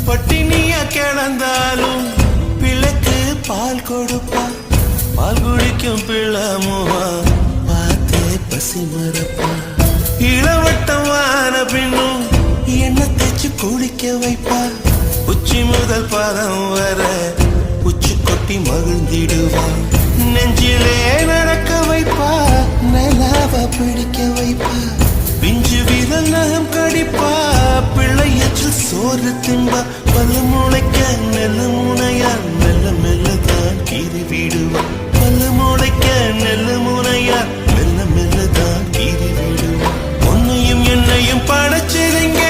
பட்டினியா கிடந்தாலும் பிள்ளைக்கு பால் கொடுப்பா பால் குடிக்கும் பிள்ளமுவா பார்த்து பசி மறப்பா இளவட்டமான பின்னும் எண்ணெய் தேய்ச்சி குளிக்க வைப்பா உச்சி முதல் பாதம் வர உச்சி கொட்டி மகிழ்ந்திடுவா நெஞ்சிலே நடக்க வைப்பா நிலாவ பிடிக்க வைப்பா பிஞ்சு விரல் நகம் கடிப்பா பிள்ளையற்றில் சோறு திம்பா பல்லு முளைக்க நெல்லு முனையா மெல்ல மெல்லதான் கீறி விடுவா பல்லு முளைக்க நெல்லு முனையா மெல்ல மெல்லதான் கீறி விடுவா உன்னையும் என்னையும் படைச்சிருங்க